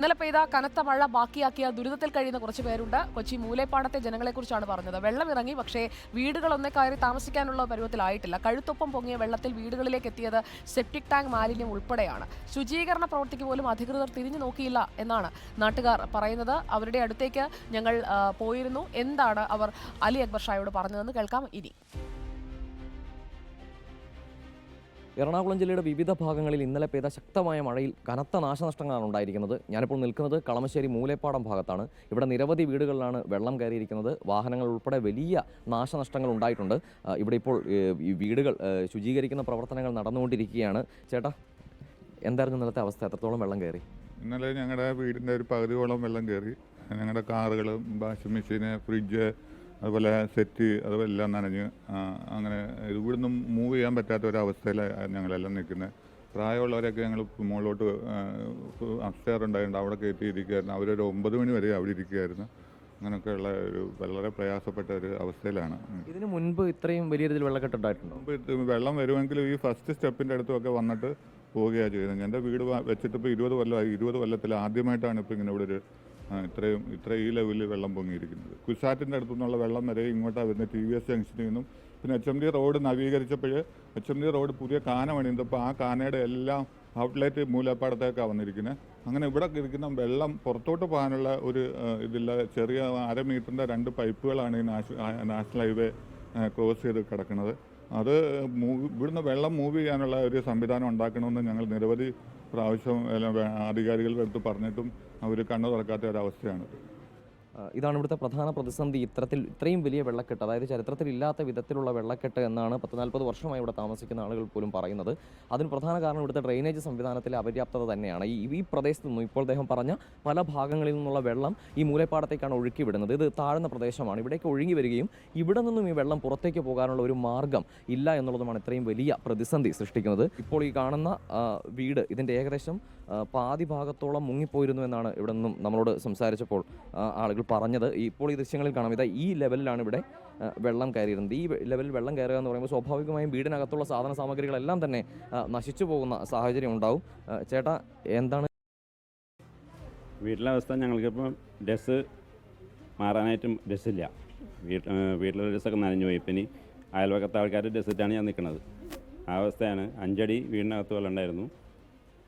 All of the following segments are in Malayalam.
ഇന്നലെ പെയ്ത കനത്ത മഴ ബാക്കിയാക്കിയ ദുരിതത്തിൽ കഴിയുന്ന കുറച്ച് പേരുണ്ട്. കൊച്ചി മൂലേപ്പാടത്തെ ജനങ്ങളെക്കുറിച്ചാണ് പറഞ്ഞത്. വെള്ളം ഇറങ്ങി, പക്ഷേ വീടുകളൊന്നും കയറി താമസിക്കാനുള്ള പരുവത്തിലായിട്ടില്ല. കഴുത്തൊപ്പം പൊങ്ങിയ വെള്ളത്തിൽ വീടുകളിലേക്ക് എത്തിയത് സെപ്റ്റിക് ടാങ്ക് മാലിന്യം ഉൾപ്പെടെയാണ്. ശുചീകരണ പ്രവൃത്തിക്ക് പോലും അധികൃതർ തിരിഞ്ഞു നോക്കിയില്ല എന്നാണ് നാട്ടുകാർ പറയുന്നത്. അവരുടെ അടുത്തേക്ക് ഞങ്ങൾ പോയിരുന്നു. എന്താണ് അവർ അലി അക്ബർ ഷായോട് പറഞ്ഞതെന്ന് കേൾക്കാം ഇനി. എറണാകുളം ജില്ലയുടെ വിവിധ ഭാഗങ്ങളിൽ ഇന്നലെ പെയ്ത ശക്തമായ മഴയിൽ കനത്ത നാശനഷ്ടങ്ങളാണ് ഉണ്ടായിരിക്കുന്നത്. ഞാനിപ്പോൾ നിൽക്കുന്നത് കളമശ്ശേരി മൂലേപ്പാടം ഭാഗത്താണ്. ഇവിടെ നിരവധി വീടുകളിലാണ് വെള്ളം കയറിയിരിക്കുന്നത്. വാഹനങ്ങൾ ഉൾപ്പെടെ വലിയ നാശനഷ്ടങ്ങൾ ഉണ്ടായിട്ടുണ്ട്. ഇവിടെ ഇപ്പോൾ ഈ വീടുകൾ ശുചീകരിക്കുന്ന പ്രവർത്തനങ്ങൾ നടന്നുകൊണ്ടിരിക്കുകയാണ്. ചേട്ടാ, എന്തായിരുന്നു ഇന്നലത്തെ അവസ്ഥ? എത്രത്തോളം വെള്ളം കയറി? ഇന്നലെ ഞങ്ങളുടെ വീടിൻ്റെ ഒരു പകുതിയോളം വെള്ളം കയറി. ഞങ്ങളുടെ കാറുകൾ, വാഷിംഗ് മെഷീന്, ഫ്രിഡ്ജ്, അതുപോലെ സെറ്റ്, അതുപോലെ എല്ലാം നനഞ്ഞ് അങ്ങനെ ഇവിടുന്ന് മൂവ് ചെയ്യാൻ പറ്റാത്ത ഒരവസ്ഥയിലാണ് ഞങ്ങളെല്ലാം നിൽക്കുന്നത്. പ്രായമുള്ളവരൊക്കെ ഞങ്ങൾ മുകളിലോട്ട് അപ്സ്റ്റെയർ ഉണ്ടായിട്ടുണ്ട്, അവിടെ കയറ്റിയിരിക്കുകയായിരുന്നു. അവരൊരു 9 മണി വരെ അവിടെ ഇരിക്കുകയായിരുന്നു. അങ്ങനെയൊക്കെയുള്ള ഒരു വളരെ പ്രയാസപ്പെട്ട ഒരു അവസ്ഥയിലാണ്. ഇതിന് മുൻപ് ഇത്രയും വലിയ രീതിയിൽ വെള്ളക്കെട്ടുണ്ടായിട്ടുണ്ടോ? വെള്ളം വരുമെങ്കിലും ഈ ഫസ്റ്റ് സ്റ്റെപ്പിൻ്റെ അടുത്തുമൊക്കെ വന്നിട്ട് പോവുകയാണ് ചെയ്യുന്നത്. എൻ്റെ വീട് വെച്ചിട്ട് ഇപ്പോൾ 20 കൊല്ലമായി. 20 കൊല്ലത്തിൽ ആദ്യമായിട്ടാണ് ഇപ്പോൾ ഇങ്ങനെ ഇവിടെ ഒരു ഇത്ര ഈ ലെവലിൽ വെള്ളം പൊങ്ങിയിരിക്കുന്നത്. കുശാറ്റിൻ്റെ അടുത്തു നിന്നുള്ള വെള്ളം വരെ ഇങ്ങോട്ടാണ് വരുന്നത്. TVS ജംഗ്ഷനിൽ നിന്നും. പിന്നെ HMD റോഡ് നവീകരിച്ചപ്പോൾ HMD റോഡ് പുതിയ കാന പണിയുന്നപ്പോൾ ആ കാനയുടെ എല്ലാം ഔട്ട്ലെറ്റ് മൂലപ്പാടത്തേക്കാണ് വന്നിരിക്കുന്നത്. അങ്ങനെ ഇവിടെ ഇരിക്കുന്ന വെള്ളം പുറത്തോട്ട് പോകാനുള്ള ഒരു ഇതില്ല. ചെറിയ 1/2 മീറ്ററിൻ്റെ 2 പൈപ്പുകളാണ് ഈ നാഷണൽ ഹൈവേ ക്രോസ് ചെയ്ത് കിടക്കുന്നത്. അത് ഇവിടുന്ന് വെള്ളം മൂവ് ചെയ്യാനുള്ള ഒരു സംവിധാനം ഉണ്ടാക്കണമെന്ന് ഞങ്ങൾ നിരവധി പ്രാവശ്യം അധികാരികളുടെ അടുത്ത് പറഞ്ഞിട്ടും അവർ കണ്ണു തുറക്കാത്ത ഒരവസ്ഥയാണ്. ഇതാണ് ഇവിടുത്തെ പ്രധാന പ്രതിസന്ധി. ഇത്രയും വലിയ വെള്ളക്കെട്ട്, അതായത് ചരിത്രത്തിലില്ലാത്ത വിധത്തിലുള്ള വെള്ളക്കെട്ട് എന്നാണ് 40 വർഷമായി ഇവിടെ താമസിക്കുന്ന ആളുകൾ പോലും പറയുന്നത്. അതിന് പ്രധാന കാരണം ഇവിടുത്തെ ഡ്രെയിനേജ് സംവിധാനത്തിലെ അപര്യാപ്തത തന്നെയാണ്. ഈ പ്രദേശത്ത് നിന്നും ഇപ്പോൾ അദ്ദേഹം പറഞ്ഞ പല ഭാഗങ്ങളിൽ നിന്നുള്ള വെള്ളം ഈ മൂലപ്പാടത്തേക്കാണ് ഒഴുക്കി വിടുന്നത്. ഇത് താഴ്ന്ന പ്രദേശമാണ്. ഇവിടേക്ക് ഒഴുകി വരികയും ഇവിടെ നിന്നും ഈ വെള്ളം പുറത്തേക്ക് പോകാനുള്ള ഒരു മാർഗം ഇല്ല എന്നുള്ളതുമാണ് ഇത്രയും വലിയ പ്രതിസന്ധി സൃഷ്ടിക്കുന്നത്. ഇപ്പോൾ ഈ കാണുന്ന വീട് ഇതിൻ്റെ ഏകദേശം പാതി ഭാഗത്തോളം മുങ്ങിപ്പോയിരുന്നു എന്നാണ് ഇവിടെ നിന്നും നമ്മളോട് സംസാരിച്ചപ്പോൾ ആളുകൾ പറഞ്ഞത്. ഇപ്പോൾ ഈ ദൃശ്യങ്ങളിൽ കാണാം, ഇതാ ഈ ലെവലിലാണ് ഇവിടെ വെള്ളം കയറിയിരുന്നത്. ഈ ലെവലിൽ വെള്ളം കയറുക എന്ന് പറയുമ്പോൾ സ്വാഭാവികമായും വീടിനകത്തുള്ള സാധന സാമഗ്രികളെല്ലാം തന്നെ നശിച്ചു പോകുന്ന സാഹചര്യം ഉണ്ടാവും. ചേട്ടാ, എന്താണ് വീട്ടിലെ അവസ്ഥ? ഞങ്ങൾക്കിപ്പം ഡ്രസ്സ് മാറാനായിട്ടും ഡ്രസ്സില്ല. വീട്ടിലെ ഡ്രസ്സൊക്കെ നനഞ്ഞു പോയി. ഇപ്പം ഇനി അയൽവക്കത്തെ ആൾക്കാർ ഡ്രസ്സിട്ടാണ് ഞാൻ നിൽക്കുന്നത്. ആ അവസ്ഥയാണ്. 5 അടി വീടിനകത്ത് വെള്ളം ഉണ്ടായിരുന്നു.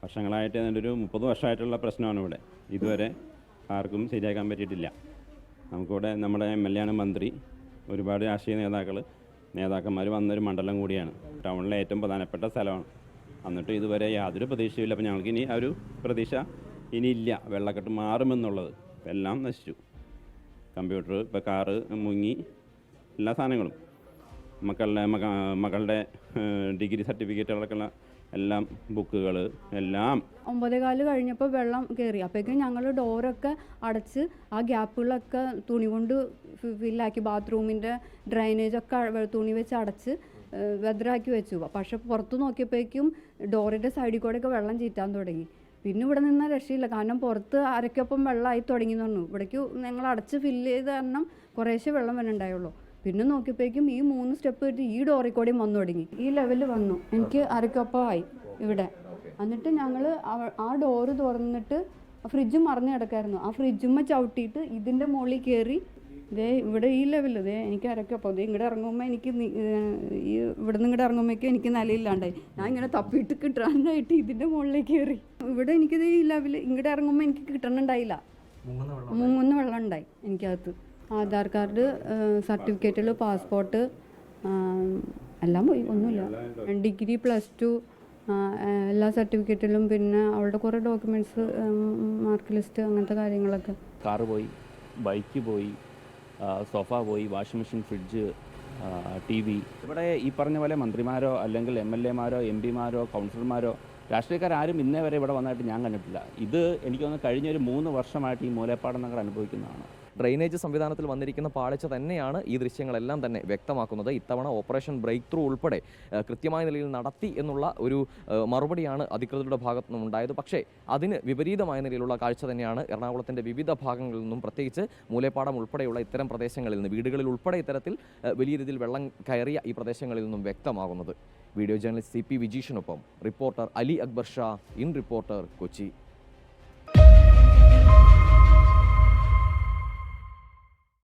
വർഷങ്ങളായിട്ട് അതിൻ്റെ ഒരു 30 വർഷമായിട്ടുള്ള പ്രശ്നമാണ് ഇവിടെ. ഇതുവരെ ആർക്കും ശരിയാക്കാൻ പറ്റിയിട്ടില്ല. നമുക്കിവിടെ നമ്മുടെ MLA ആണ്, മന്ത്രി, ഒരുപാട് രാഷ്ട്രീയ നേതാക്കന്മാർ വന്നൊരു മണ്ഡലം കൂടിയാണ്. ടൗണിലെ ഏറ്റവും പ്രധാനപ്പെട്ട സ്ഥലമാണ്. എന്നിട്ട് ഇതുവരെ യാതൊരു പ്രതീക്ഷയില്ല. അപ്പോൾ ഞങ്ങൾക്ക് ഇനി ആ ഒരു പ്രതീക്ഷ ഇനിയില്ല. വെള്ളക്കെട്ട് മാറുമെന്നുള്ളത്. എല്ലാം നശിച്ചു. കമ്പ്യൂട്ടർ, ഇപ്പോൾ കാറ് മുങ്ങി, എല്ലാ സാധനങ്ങളും, മക്കളുടെ ഡിഗ്രി സർട്ടിഫിക്കറ്റുകളൊക്കെയുള്ള എല്ലാം, ബുക്കുകൾ എല്ലാം. 9:15 കഴിഞ്ഞപ്പോൾ വെള്ളം കയറി. അപ്പോഴേക്കും ഞങ്ങൾ ഡോറൊക്കെ അടച്ച് ആ ഗ്യാപ്പുകളൊക്കെ തുണി കൊണ്ട് ഫില്ലാക്കി, ബാത്റൂമിൻ്റെ ഡ്രൈനേജൊക്കെ തുണി വെച്ച് അടച്ച് വെതറാക്കി വെച്ചു. പക്ഷെ പുറത്ത് നോക്കിയപ്പോഴേക്കും ഡോറിൻ്റെ സൈഡിൽ കൂടെയൊക്കെ വെള്ളം ചീറ്റാൻ തുടങ്ങി. പിന്നെ ഇവിടെ നിന്നാൽ രക്ഷയില്ല. കാരണം പുറത്ത് അരയ്ക്കൊപ്പം വെള്ളമായി തുടങ്ങി എന്ന് പറഞ്ഞു. ഇവിടേക്ക് ഞങ്ങൾ അടച്ച് ഫില്ല് ചെയ്ത് കാരണം കുറേശ്ശെ വെള്ളം വരുന്നുണ്ടായുള്ളൂ. പിന്നെ നോക്കിയപ്പോഴേക്കും ഈ 3 സ്റ്റെപ്പ് ഇട്ട് ഈ ഡോറിൽ കൂടെയും വന്നു തുടങ്ങി. ഈ ലെവലിൽ വന്നു. എനിക്ക് അരയ്ക്കൊപ്പമായി ഇവിടെ. എന്നിട്ട് ഞങ്ങൾ ആ ഡോറ് തുറന്നിട്ട് ഫ്രിഡ്ജ് മറിഞ്ഞ് കിടക്കായിരുന്നു. ആ ഫ്രിഡ്ജുമ്മ ചവിട്ടിയിട്ട് ഇതിൻ്റെ മുകളിൽ കയറി ഇവിടെ ഈ ലെവലിൽ എനിക്ക് അരയ്ക്കൊപ്പം ഇങ്ങോട്ട് ഇറങ്ങുമ്പോൾ എനിക്ക് ഇവിടെ നിന്ന് ഇങ്ങോട്ട് ഇറങ്ങുമ്പോഴേക്കും എനിക്ക് നിലയില്ലാണ്ടായി. ഞാൻ ഇങ്ങനെ തപ്പിയിട്ട് കിട്ടാനായിട്ട് ഇതിൻ്റെ മുകളിലേക്ക് കയറി. ഇവിടെ എനിക്കിത് ഈ ലെവൽ ഇങ്ങോട്ട് ഇറങ്ങുമ്പോൾ എനിക്ക് കിട്ടണുണ്ടായില്ല. മുങ്ങുന്ന വെള്ളം ഉണ്ടായി എനിക്കകത്ത്. ആധാർ കാർഡ്, സർട്ടിഫിക്കറ്റുകൾ, പാസ്പോർട്ട് എല്ലാം പോയി. ഒന്നുമില്ല. ഡിഗ്രി, +2 എല്ലാ സർട്ടിഫിക്കറ്റിലും, പിന്നെ അവളുടെ കുറേ ഡോക്യുമെൻറ്റ്സ്, മാർക്ക് ലിസ്റ്റ്, അങ്ങനത്തെ കാര്യങ്ങളൊക്കെ. കാറ് പോയി, ബൈക്ക് പോയി, സോഫ പോയി, വാഷിംഗ് മെഷീൻ, ഫ്രിഡ്ജ്, TV. ഇവിടെ ഈ പറഞ്ഞ പോലെ മന്ത്രിമാരോ അല്ലെങ്കിൽ MLA മാരോ MP മാരോ കൗൺസിലർമാരോ രാഷ്ട്രീയക്കാരും ഇന്നേ വരെ ഇവിടെ വന്നായിട്ട് ഞാൻ കണ്ടിട്ടില്ല. ഇത് എനിക്ക് തോന്നുന്നു കഴിഞ്ഞൊരു 3 വർഷമായിട്ട് ഈ മൂലപ്പാടം നഗർ അനുഭവിക്കുന്നതാണ്. ഡ്രെയിനേജ് സംവിധാനത്തിൽ വന്നിരിക്കുന്ന പാളിച്ച തന്നെയാണ് ഈ ദൃശ്യങ്ങളെല്ലാം തന്നെ വ്യക്തമാക്കുന്നത്. ഇത്തവണ ഓപ്പറേഷൻ ബ്രേക്ക് ത്രൂ ഉൾപ്പെടെ കൃത്യമായ നിലയിൽ നടത്തി എന്നുള്ള ഒരു മറുപടിയാണ് അധികൃതരുടെ ഭാഗത്തു നിന്നും ഉണ്ടായത്. പക്ഷേ അതിന് വിപരീതമായ നിലയിലുള്ള കാഴ്ച തന്നെയാണ് എറണാകുളത്തിൻ്റെ വിവിധ ഭാഗങ്ങളിൽ നിന്നും, പ്രത്യേകിച്ച് മൂലേപ്പാടം ഉൾപ്പെടെയുള്ള ഇത്തരം പ്രദേശങ്ങളിൽ നിന്ന്, വീടുകളിൽ ഉൾപ്പെടെ ഇത്തരത്തിൽ വലിയ രീതിയിൽ വെള്ളം കയറിയ ഈ പ്രദേശങ്ങളിൽ നിന്നും വ്യക്തമാകുന്നത്. വീഡിയോ ജേർണലിസ്റ്റ് CP വിജീഷിനൊപ്പം reporter Ali Akbar Shah, in reporter, Kochi.